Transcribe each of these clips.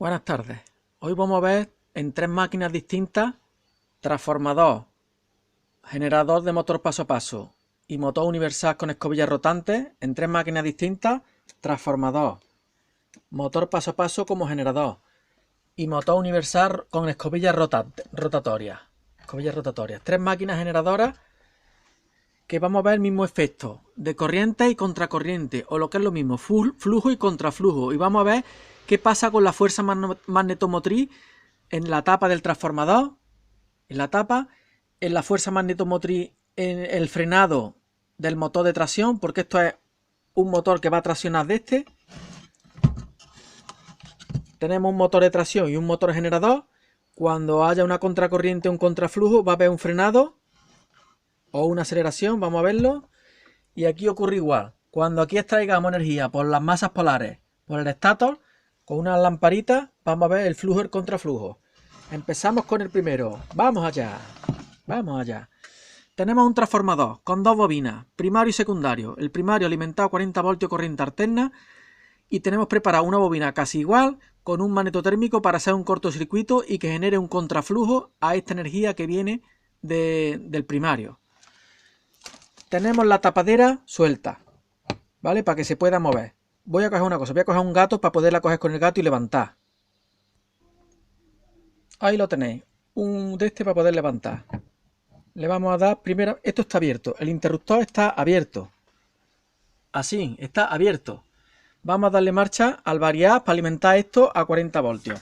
Buenas tardes. Hoy vamos a ver en tres máquinas distintas transformador, generador de motor paso a paso y motor universal con escobillas rotantes. En tres máquinas distintas, transformador, motor paso a paso como generador y motor universal con escobillas rotatorias. Tres máquinas generadoras que vamos a ver el mismo efecto de corriente y contracorriente, o lo que es lo mismo, flujo y contraflujo. Y vamos a ver qué pasa con la fuerza magnetomotriz en la tapa del transformador, en la fuerza magnetomotriz en el frenado del motor de tracción, porque esto es un motor que va a traccionar de este. Tenemos un motor de tracción y un motor generador. Cuando haya una contracorriente o un contraflujo va a haber un frenado o una aceleración, vamos a verlo. Y aquí ocurre igual. Cuando aquí extraigamos energía por las masas polares, por el estator, con una lamparita, vamos a ver el flujo y el contraflujo. Empezamos con el primero. Vamos allá. Vamos allá. Tenemos un transformador con dos bobinas, primario y secundario. El primario alimentado a 40 voltios corriente alterna. Y tenemos preparada una bobina casi igual, con un magnetotérmico para hacer un cortocircuito y que genere un contraflujo a esta energía que viene del primario. Tenemos la tapadera suelta, ¿vale? Para que se pueda mover. Voy a coger una cosa, voy a coger un gato para poderla coger con el gato y levantar. Ahí lo tenéis, un de este para poder levantar. Le vamos a dar primero, esto está abierto, el interruptor está abierto. Así, está abierto. Vamos a darle marcha al variar para alimentar esto a 40 voltios.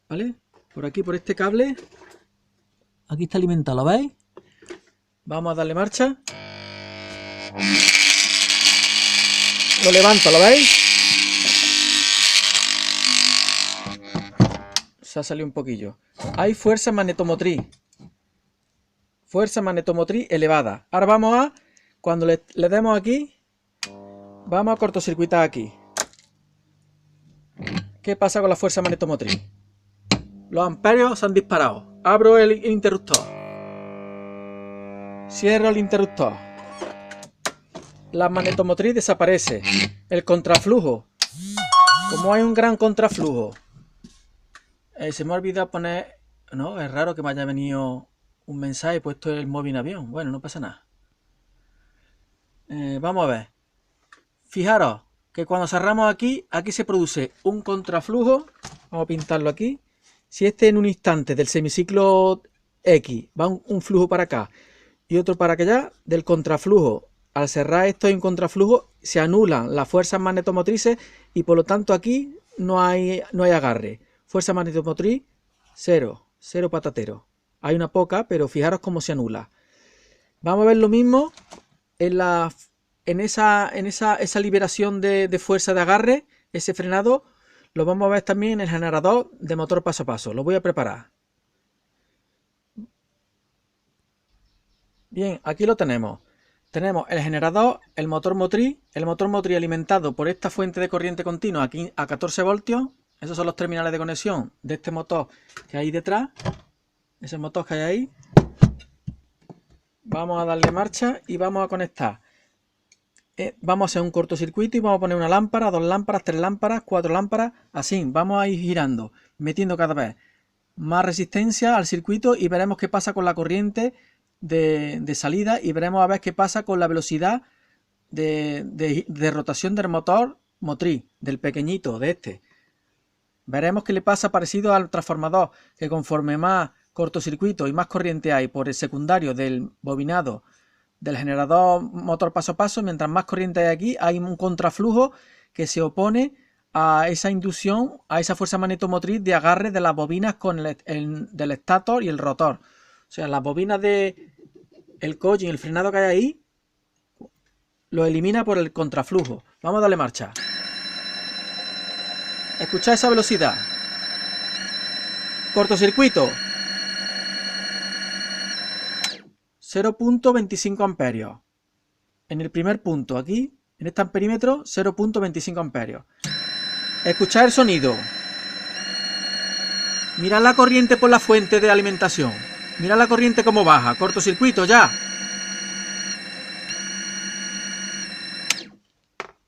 ¿Vale? Por aquí, por este cable. Aquí está alimentado, ¿lo veis? Vamos a darle marcha. Lo levanto, ¿lo veis? Se ha salido un poquillo. Hay fuerza magnetomotriz. Fuerza magnetomotriz elevada. Ahora vamos a, cuando le demos aquí, vamos a cortocircuitar aquí. ¿Qué pasa con la fuerza magnetomotriz? Los amperios se han disparado. Abro el interruptor. Cierro el interruptor. La magnetomotriz desaparece. El contraflujo. Como hay un gran contraflujo. Se me ha olvidado poner... No, es raro que me haya venido un mensaje puesto el móvil en avión. Bueno, no pasa nada. Vamos a ver. Fijaros que cuando cerramos aquí, aquí se produce un contraflujo. Vamos a pintarlo aquí. Si este en un instante del semiciclo X va un flujo para acá y otro para allá, del contraflujo, al cerrar esto hay un contraflujo, se anulan las fuerzas magnetomotrices y por lo tanto aquí no hay agarre. Fuerza magnetomotriz, cero patatero. Hay una poca, pero fijaros cómo se anula. Vamos a ver lo mismo en esa liberación de fuerza de agarre, ese frenado, lo vamos a ver también en el generador de motor paso a paso. Lo voy a preparar. Bien, aquí lo tenemos. Tenemos el generador, el motor motriz alimentado por esta fuente de corriente continua aquí a 14 voltios. Esos son los terminales de conexión de este motor que hay detrás. Ese motor que hay ahí. Vamos a darle marcha y vamos a conectar. Vamos a hacer un cortocircuito y vamos a poner una lámpara, dos lámparas, tres lámparas, cuatro lámparas. Así, vamos a ir girando, metiendo cada vez más resistencia al circuito y veremos qué pasa con la corriente de salida y veremos a ver qué pasa con la velocidad de rotación del motor motriz, del pequeñito, de este. Veremos qué le pasa parecido al transformador, que conforme más cortocircuito y más corriente hay por el secundario del bobinado del generador motor paso a paso, mientras más corriente hay aquí, hay un contraflujo que se opone a esa inducción, a esa fuerza magnetomotriz de agarre de las bobinas con del estator y el rotor. O sea, las bobinas el coaching, el frenado que hay ahí, lo elimina por el contraflujo. Vamos a darle marcha. Escuchad esa velocidad. Cortocircuito. 0.25 amperios. En el primer punto, aquí, en este amperímetro, 0.25 amperios. Escuchad el sonido. Mirad la corriente por la fuente de alimentación. Mirad la corriente cómo baja. Cortocircuito ya.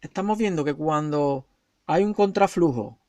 Estamos viendo que cuando hay un contraflujo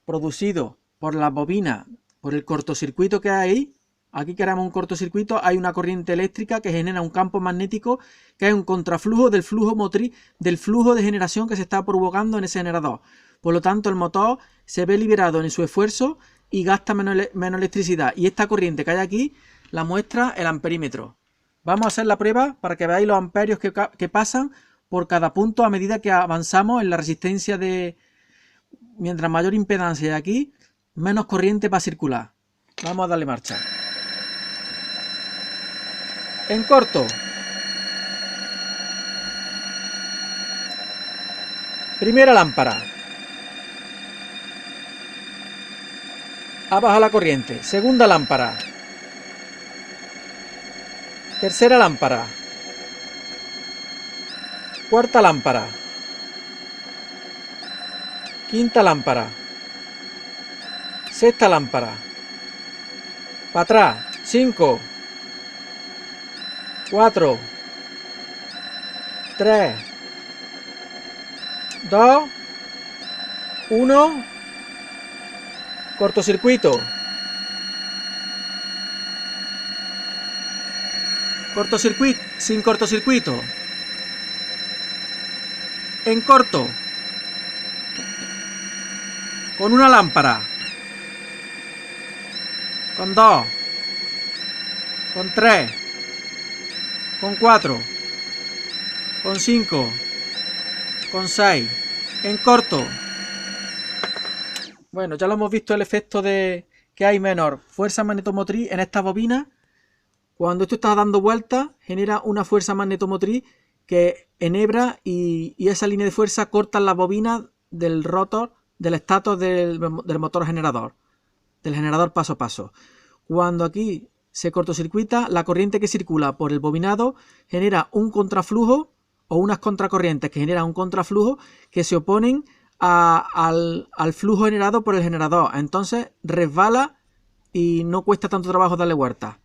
producido por las bobinas, por el cortocircuito que hay ahí. Aquí queremos un cortocircuito, hay una corriente eléctrica que genera un campo magnético que es un contraflujo del flujo motriz, del flujo de generación que se está provocando en ese generador. Por lo tanto, el motor se ve liberado en su esfuerzo y gasta menos electricidad. Y esta corriente que hay aquí la muestra el amperímetro. Vamos a hacer la prueba para que veáis los amperios que pasan por cada punto a medida que avanzamos en la resistencia de... Mientras mayor impedancia hay aquí, menos corriente va a circular. Vamos a darle marcha. En corto. Primera lámpara. Ha bajado la corriente. Segunda lámpara. Tercera lámpara. Cuarta lámpara. Quinta lámpara. Sexta lámpara. Para atrás. 5. 4. 3. 2. 1. Cortocircuito. Cortocircuito. Sin cortocircuito. En corto. Con una lámpara. Con 2. Con 3. Con 4. Con 5. Con 6. En corto. Bueno, ya lo hemos visto el efecto de que hay menor fuerza magnetomotriz en esta bobina. Cuando esto está dando vueltas, genera una fuerza magnetomotriz que enhebra y esa línea de fuerza corta las bobinas del rotor, del estator del motor generador, del generador paso a paso. Cuando aquí se cortocircuita, la corriente que circula por el bobinado genera un contraflujo o unas contracorrientes que generan un contraflujo que se oponen al flujo generado por el generador. Entonces resbala y no cuesta tanto trabajo darle vuelta.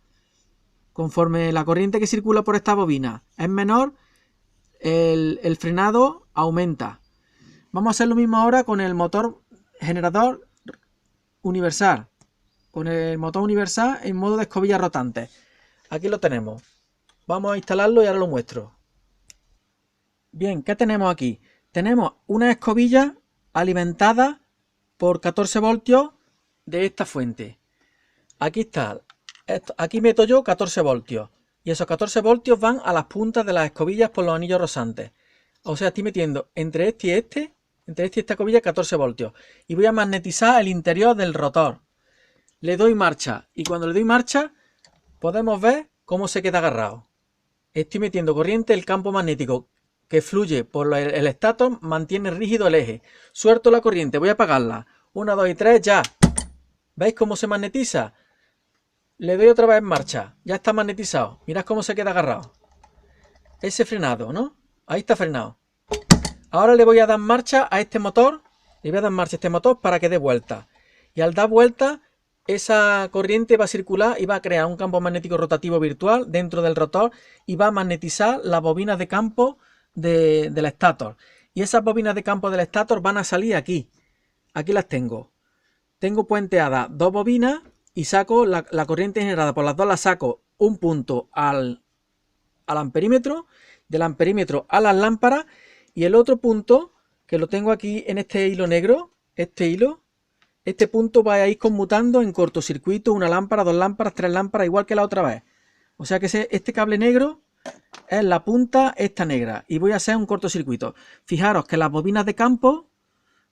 Conforme la corriente que circula por esta bobina es menor, el frenado aumenta. Vamos a hacer lo mismo ahora con el motor generador universal. Con el motor universal en modo de escobilla rotante. Aquí lo tenemos. Vamos a instalarlo y ahora lo muestro. Bien, ¿qué tenemos aquí? Tenemos una escobilla alimentada por 14 voltios de esta fuente. Aquí está. Aquí meto yo 14 voltios. Y esos 14 voltios van a las puntas de las escobillas por los anillos rosantes. O sea, estoy metiendo entre este y esta escobilla 14 voltios. Y voy a magnetizar el interior del rotor. Le doy marcha. Y cuando le doy marcha, podemos ver cómo se queda agarrado. Estoy metiendo corriente, el campo magnético que fluye por el estator mantiene rígido el eje. Suelto la corriente, voy a apagarla. 1, 2 y 3, ya. ¿Veis cómo se magnetiza? Le doy otra vez en marcha. Ya está magnetizado. Mirad cómo se queda agarrado. Ese frenado, ¿no? Ahí está frenado. Ahora le voy a dar marcha a este motor. Le voy a dar marcha a este motor para que dé vuelta. Y al dar vuelta, esa corriente va a circular y va a crear un campo magnético rotativo virtual dentro del rotor y va a magnetizar las bobinas de campo del estator. Y esas bobinas de campo del estator van a salir aquí. Aquí las tengo. Tengo puenteadas dos bobinas y saco la corriente generada por las dos, la saco un punto al amperímetro, del amperímetro a las lámparas, y el otro punto que lo tengo aquí en este hilo negro, este punto va a ir conmutando en cortocircuito, una lámpara, 2 lámparas, 3 lámparas, igual que la otra vez. O sea que este cable negro es la punta esta negra y voy a hacer un cortocircuito. Fijaros que las bobinas de campo,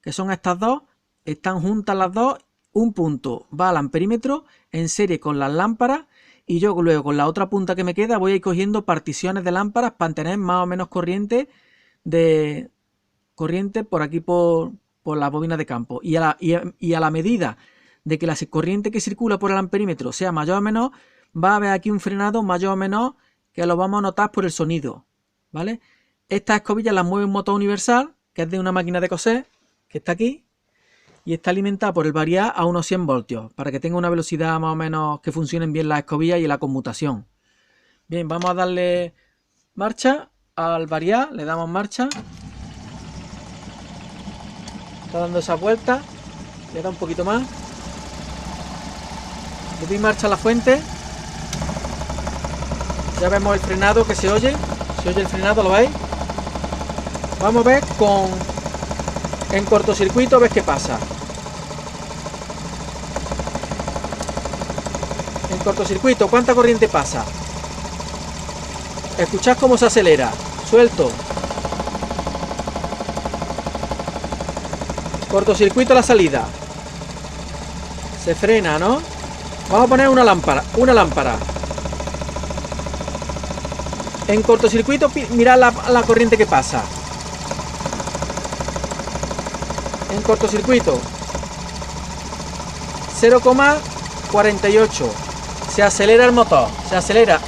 que son estas dos, están juntas las dos. Un punto va al amperímetro en serie con las lámparas y yo luego con la otra punta que me queda voy a ir cogiendo particiones de lámparas para tener más o menos corriente por aquí por la bobina de campo. Y a la medida de que la corriente que circula por el amperímetro sea mayor o menor, va a haber aquí un frenado mayor o menor que lo vamos a notar por el sonido, ¿vale? Estas escobillas las mueve un motor universal, que es de una máquina de coser, que está aquí, y está alimentada por el variar a unos 100 voltios, para que tenga una velocidad más o menos que funcionen bien las escobillas y la conmutación. Bien, vamos a darle marcha al variar, le damos marcha. Está dando esa vuelta. Le da un poquito más. Le doy marcha a la fuente. Ya vemos el frenado que se oye. Se oye el frenado, ¿lo veis? Vamos a ver en cortocircuito, a ver qué pasa. En cortocircuito, ¿cuánta corriente pasa? Escuchad cómo se acelera. Suelto. Cortocircuito a la salida. Se frena, ¿no? Vamos a poner una lámpara. Una lámpara. En cortocircuito, mirad la corriente que pasa. En cortocircuito 0,48. Se acelera el motor. Se acelera.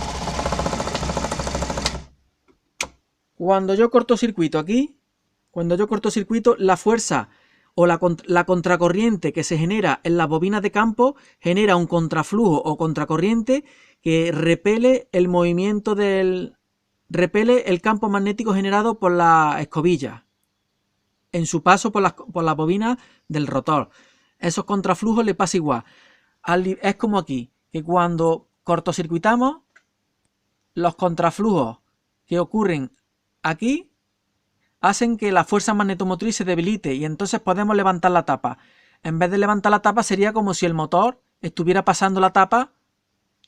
Cuando yo cortocircuito aquí, la fuerza o la contracorriente que se genera en las bobinas de campo genera un contraflujo o contracorriente que repele el movimiento repele el campo magnético generado por la escobilla en su paso por las bobinas del rotor. Esos contraflujos le pasa igual. Es como aquí, que cuando cortocircuitamos, los contraflujos que ocurren aquí hacen que la fuerza magnetomotriz se debilite y entonces podemos levantar la tapa. En vez de levantar la tapa sería como si el motor estuviera pasando la tapa,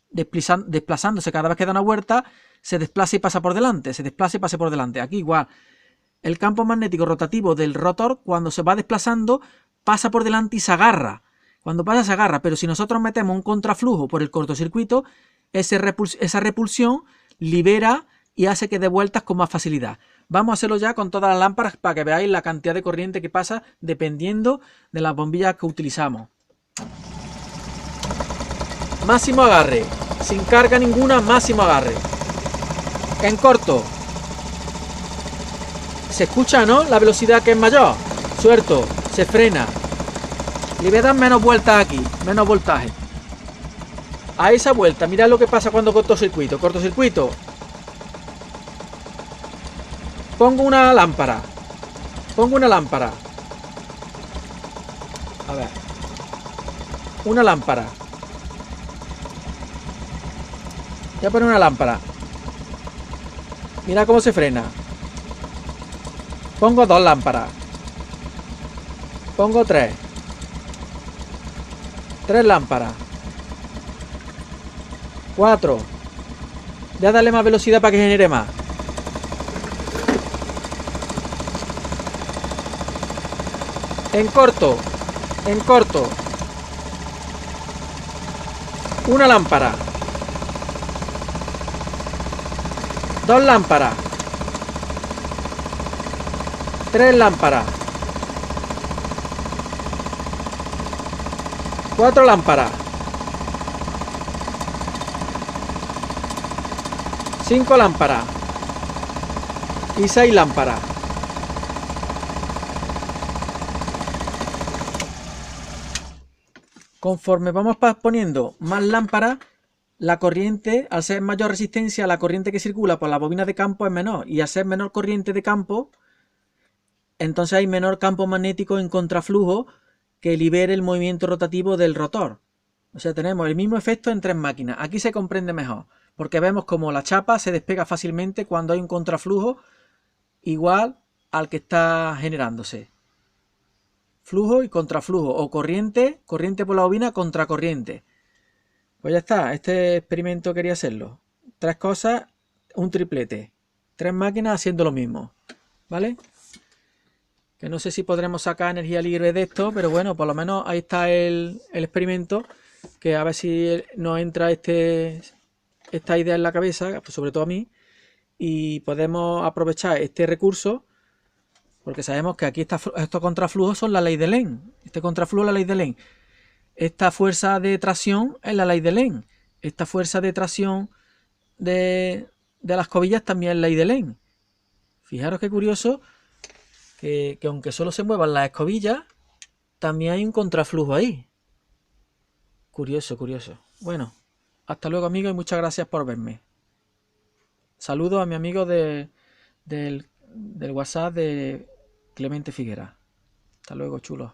desplazándose cada vez que da una vuelta, se desplaza y pasa por delante, se desplaza y pasa por delante. Aquí igual, el campo magnético rotativo del rotor cuando se va desplazando pasa por delante y se agarra. Cuando pasa se agarra, pero si nosotros metemos un contraflujo por el cortocircuito, esa repulsión libera y hace que dé vueltas con más facilidad. Vamos a hacerlo ya con todas las lámparas para que veáis la cantidad de corriente que pasa dependiendo de las bombillas que utilizamos. Máximo agarre, sin carga ninguna, máximo agarre. En corto. Se escucha, ¿no? La velocidad que es mayor. Suelto, se frena. Le voy a dar menos vueltas aquí, menos voltaje. A esa vuelta, mirad lo que pasa cuando cortocircuito. Cortocircuito. Pongo una lámpara. Pongo una lámpara. A ver. Una lámpara. Voy a poner una lámpara. Mira cómo se frena. Pongo dos lámparas. Pongo tres. Tres lámparas. 4. Ya darle más velocidad para que genere más. En corto. En corto. Una lámpara. 2 lámparas. 3 lámparas. 4 lámparas. 5 lámparas. Y 6 lámparas. Conforme vamos poniendo más lámparas, la corriente, al ser mayor resistencia, la corriente que circula por la bobina de campo es menor. Y al ser menor corriente de campo, entonces hay menor campo magnético en contraflujo que libere el movimiento rotativo del rotor. O sea, tenemos el mismo efecto en tres máquinas. Aquí se comprende mejor, porque vemos como la chapa se despega fácilmente cuando hay un contraflujo igual al que está generándose. Flujo y contraflujo, o corriente por la bobina, contracorriente. Pues ya está, este experimento quería hacerlo. 3 cosas, un triplete. 3 máquinas haciendo lo mismo, ¿vale? Que no sé si podremos sacar energía libre de esto, pero bueno, por lo menos ahí está el experimento, que a ver si nos entra esta idea en la cabeza, pues sobre todo a mí, y podemos aprovechar este recurso, porque sabemos que aquí estos contraflujos son la ley de Lenz. Este contraflujo es la ley de Lenz. Esta fuerza de tracción es la ley de Lenz. Esta fuerza de tracción de las cobillas también es la ley de Lenz. Fijaros qué curioso que aunque solo se muevan las escobillas, también hay un contraflujo ahí. Curioso, curioso. Bueno, hasta luego amigos y muchas gracias por verme. Saludos a mi amigo del WhatsApp de Clemente Figuera. Hasta luego, chulos.